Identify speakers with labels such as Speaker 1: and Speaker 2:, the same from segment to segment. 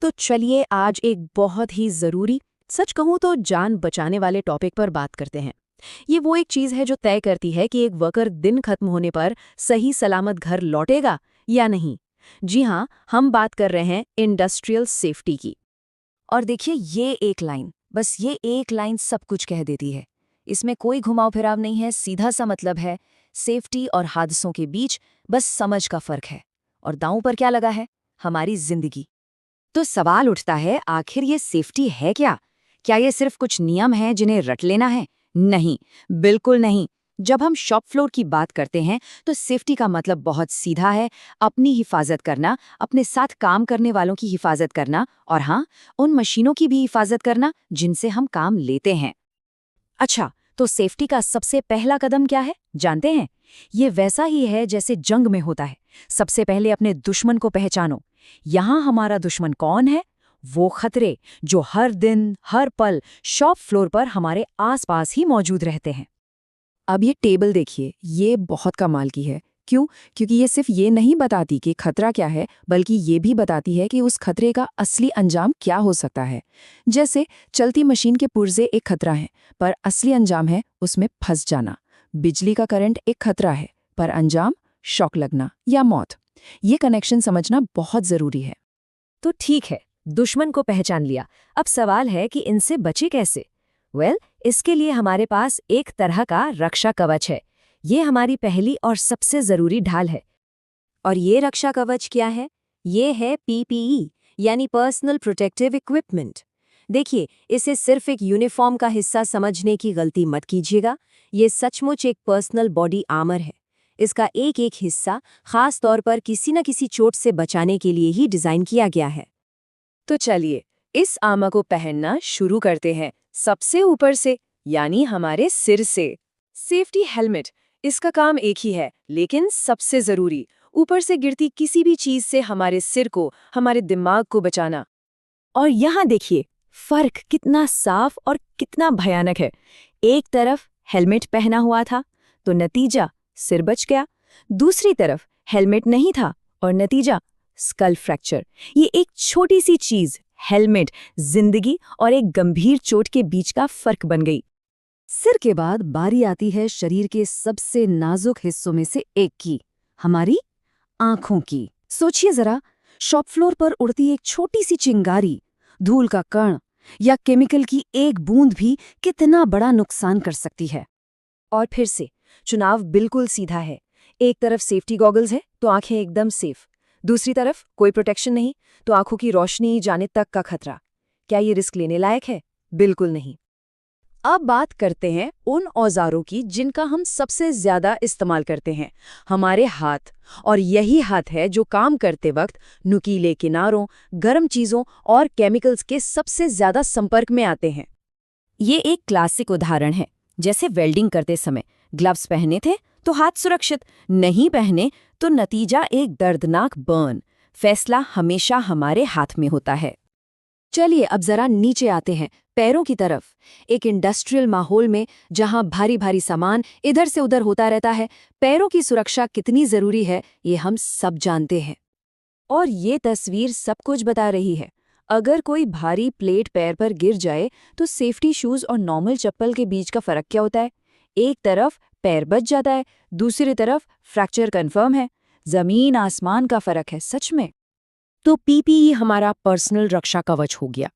Speaker 1: तो चलिए आज एक बहुत ही ज़रूरी, सच कहूँ तो जान बचाने वाले टॉपिक पर बात करते हैं। ये वो एक चीज़ है जो तय करती है कि एक वर्कर दिन खत्म होने पर सही सलामत घर लौटेगा या नहीं। जी हाँ, हम बात कर रहे हैं इंडस्ट्रियल सेफ्टी की।
Speaker 2: और देखिए ये एक लाइन, बस ये एक लाइन सब कुछ कह देती है। इसमें कोई घुमाव फिराव नहीं है, सीधा सा मतलब है सेफ्टी और हादसों के बीच बस समझ का फर्क है। और दांव पर क्या लगा है? हमारी जिंदगी। तो सवाल उठता है, आखिर ये सेफ्टी है क्या? क्या ये सिर्फ कुछ नियम हैं जिन्हें रट लेना है? नहीं, बिल्कुल नहीं। जब हम शॉप फ्लोर की बात करते हैं तो सेफ्टी का मतलब बहुत सीधा है, अपनी हिफाजत करना, अपने साथ काम करने वालों की हिफाजत करना और हाँ, उन मशीनों की भी हिफाजत करना जिनसे हम काम लेते हैं। अच्छा, तो सेफ्टी का सबसे पहला कदम क्या है, जानते हैं? ये वैसा ही है जैसे जंग में होता है। सबसे पहले अपने दुश्मन को पहचानो। यहाँ हमारा दुश्मन कौन है? वो खतरे जो हर दिन, हर पल शॉप फ्लोर पर हमारे आसपास ही मौजूद रहते हैं।
Speaker 1: अब ये टेबल देखिए, ये बहुत कमाल की है। क्यों? क्योंकि ये सिर्फ ये नहीं बताती कि खतरा क्या है, बल्कि ये भी बताती है कि उस खतरे का असली अंजाम क्या हो सकता है। जैसे चलती मशीन के पुर्जे एक खतरा है, पर असली अंजाम है उसमें फंस जाना। बिजली का करंट एक खतरा है, पर अंजाम शॉक लगना या मौत। ये कनेक्शन समझना बहुत जरूरी है।
Speaker 2: तो ठीक है, दुश्मन को पहचान लिया। अब सवाल है कि इनसे बचे कैसे? इसके लिए हमारे पास एक तरह का रक्षा कवच है। ये हमारी पहली और सबसे जरूरी ढाल है। और ये रक्षा कवच क्या है? ये है पीपीई, यानी पर्सनल प्रोटेक्टिव इक्विपमेंट। देखिए, इसे सिर्फ एक यूनिफॉर्म का हिस्सा समझने की गलती मत कीजिएगा। ये सचमुच एक पर्सनल बॉडी आर्मर है। इसका एक एक हिस्सा खास तौर पर किसी न किसी चोट से बचाने के लिए ही डिजाइन किया गया है।
Speaker 1: तो चलिए इस आर्मर को पहनना शुरू करते हैं, सबसे ऊपर से, यानी हमारे सिर से। सेफ्टी हेलमेट, इसका काम एक ही है, लेकिन सबसे जरूरी, ऊपर से गिरती किसी भी चीज से हमारे सिर को, हमारे दिमाग को बचाना।
Speaker 2: और यहाँ देखिए, फर्क कितना साफ और कितना भयानक है। एक तरफ हेलमेट पहना हुआ था तो नतीजा सिर बच गया। दूसरी तरफ हेलमेट नहीं था और नतीजा स्कल फ्रैक्चर। ये एक छोटी सी चीज, हेलमेट, जिंदगी और एक गंभीर चोट के बीच का फर्क बन गई।
Speaker 1: सिर के बाद बारी आती है शरीर के सबसे नाजुक हिस्सों में से एक की, हमारी आंखों की। सोचिए जरा, शॉप फ्लोर पर उड़ती एक छोटी सी चिंगारी, धूल का कण या केमिकल की एक बूंद भी कितना बड़ा नुकसान कर सकती है।
Speaker 2: और फिर से चुनाव बिल्कुल सीधा है। एक तरफ सेफ्टी गॉगल्स है तो आंखें एकदम सेफ, दूसरी तरफ कोई प्रोटेक्शन नहीं तो आंखों की रोशनी जाने तक का खतरा। क्या ये रिस्क लेने लायक है? बिल्कुल नहीं।
Speaker 1: अब बात करते हैं उन औजारों की जिनका हम सबसे ज्यादा इस्तेमाल करते हैं, हमारे हाथ। और यही हाथ है जो काम करते वक्त नुकीले किनारों, गर्म चीजों और केमिकल्स के सबसे ज्यादा संपर्क में आते हैं।
Speaker 2: ये एक क्लासिक उदाहरण है। जैसे वेल्डिंग करते समय ग्लव्स पहने थे तो हाथ सुरक्षित, नहीं पहने तो नतीजा एक दर्दनाक बर्न। फैसला हमेशा हमारे हाथ में होता है।
Speaker 1: चलिए अब जरा नीचे आते हैं, पैरों की तरफ। एक इंडस्ट्रियल माहौल में जहां भारी भारी सामान इधर से उधर होता रहता है, पैरों की सुरक्षा कितनी जरूरी है ये हम सब जानते हैं।
Speaker 2: और ये तस्वीर सब कुछ बता रही है। अगर कोई भारी प्लेट पैर पर गिर जाए तो सेफ्टी शूज और नॉर्मल चप्पल के बीच का फर्क क्या होता है? एक तरफ पैर बच जाता है, दूसरी तरफ फ्रैक्चर कंफर्म है। जमीन आसमान का फर्क है सच में।
Speaker 1: तो पीपीई हमारा पर्सनल रक्षा कवच हो गया।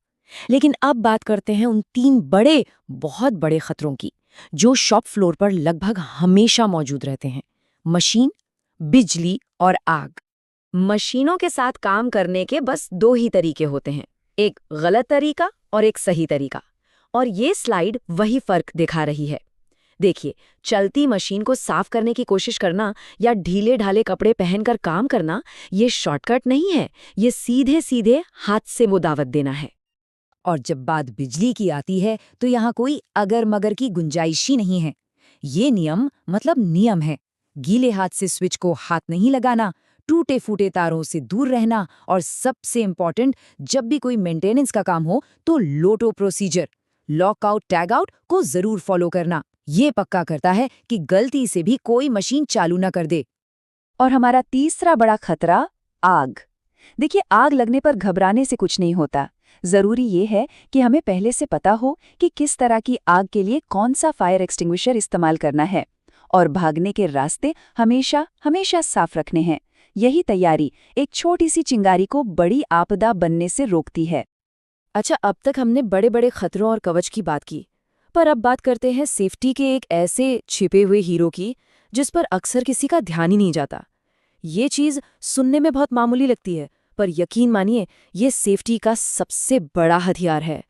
Speaker 1: लेकिन अब बात करते हैं उन तीन बड़े, बहुत बड़े खतरों की, जो शॉप फ्लोर पर लगभग हमेशा मौजूद रहते हैं: मशीन, बिजली और आग।
Speaker 2: मशीनों के साथ काम करने के बस दो ही तरीके होते हैं, एक गलत तरीका और एक सही तरीका। और ये स्लाइड वही फर्क दिखा रही है। देखिए, चलती मशीन को साफ करने की कोशिश करना या ढीले ढाले कपड़े पहनकर काम करना, ये शॉर्टकट नहीं है, ये सीधे सीधे हाथ से वो दावत देना है।
Speaker 3: और जब बात बिजली की आती है तो यहाँ कोई अगर मगर की गुंजाइश ही नहीं है। ये नियम मतलब नियम है। गीले हाथ से स्विच को हाथ नहीं लगाना, टूटे फूटे तारों से दूर रहना और सबसे इम्पोर्टेंट, जब भी कोई मेंटेनेंस का काम हो तो लोटो प्रोसीजर, लॉकआउट टैग आउट को जरूर फॉलो करना। ये पक्का करता है कि गलती से भी कोई मशीन चालू न कर दे।
Speaker 2: और हमारा तीसरा बड़ा खतरा, आग। देखिए, आग लगने पर घबराने से कुछ नहीं होता। जरूरी ये है कि हमें पहले से पता हो कि किस तरह की आग के लिए कौन सा फायर एक्सटिंग्विशर इस्तेमाल करना है, और भागने के रास्ते हमेशा हमेशा साफ रखने हैं। यही तैयारी एक छोटी सी चिंगारी को बड़ी आपदा बनने से रोकती है।
Speaker 3: अच्छा, अब तक हमने बड़े बड़े खतरों और कवच की बात की, पर अब बात करते हैं सेफ्टी के एक ऐसे छिपे हुए हीरो की जिस पर अक्सर किसी का ध्यान ही नहीं जाता। ये चीज सुनने में बहुत मामूली लगती है, पर यकीन मानिए ये सेफ्टी का सबसे बड़ा हथियार है।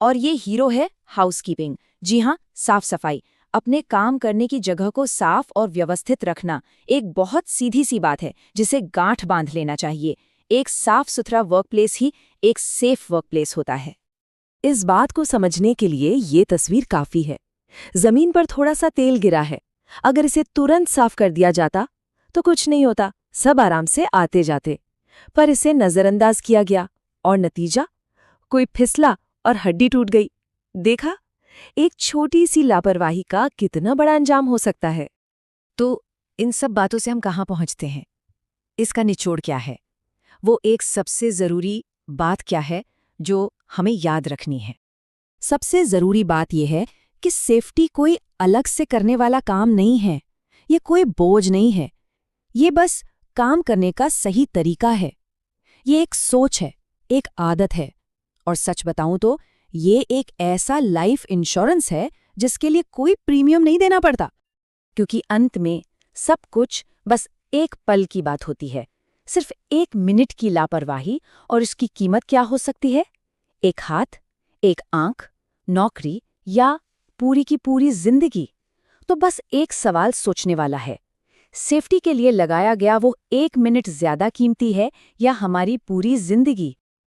Speaker 3: और ये हीरो है हाउसकीपिंग। जी हाँ, साफ सफाई। अपने काम करने की जगह को साफ और व्यवस्थित रखना एक बहुत सीधी सी बात है जिसे गांठ बांध लेना चाहिए। एक साफ सुथरा वर्कप्लेस ही एक सेफ वर्कप्लेस होता है। इस बात को समझने के लिए ये तस्वीर काफी है। जमीन पर थोड़ा सा तेल गिरा है। अगर इसे तुरंत साफ कर दिया जाता तो कुछ नहीं होता, सब आराम से आते जाते। पर इसे नजरअंदाज किया गया और नतीजा, कोई फिसला और हड्डी टूट गई। देखा, एक छोटी सी लापरवाही का कितना बड़ा अंजाम हो सकता है। तो इन सब बातों से हम कहाँ पहुंचते हैं? इसका निचोड़ क्या है? वो एक सबसे जरूरी बात क्या है जो हमें याद रखनी है? सबसे जरूरी बात यह है कि सेफ्टी कोई अलग से करने वाला काम नहीं है। ये कोई बोझ नहीं है। ये बस काम करने का सही तरीका है। ये एक सोच है, एक आदत है, और सच बताऊं तो ये एक ऐसा लाइफ इंश्योरेंस है जिसके लिए कोई प्रीमियम नहीं देना पड़ता। क्योंकि अंत में सब कुछ बस एक पल की बात होती है। सिर्फ 1 मिनट की लापरवाही, और इसकी कीमत क्या हो सकती है? एक हाथ, एक आंख, नौकरी या पूरी की पूरी जिंदगी। तो बस एक सवाल सोचने वाला है, सेफ्टी के लिए लगाया गया वो 1 मिनट ज्यादा कीमती है या हमारी पूरी जिंदगी?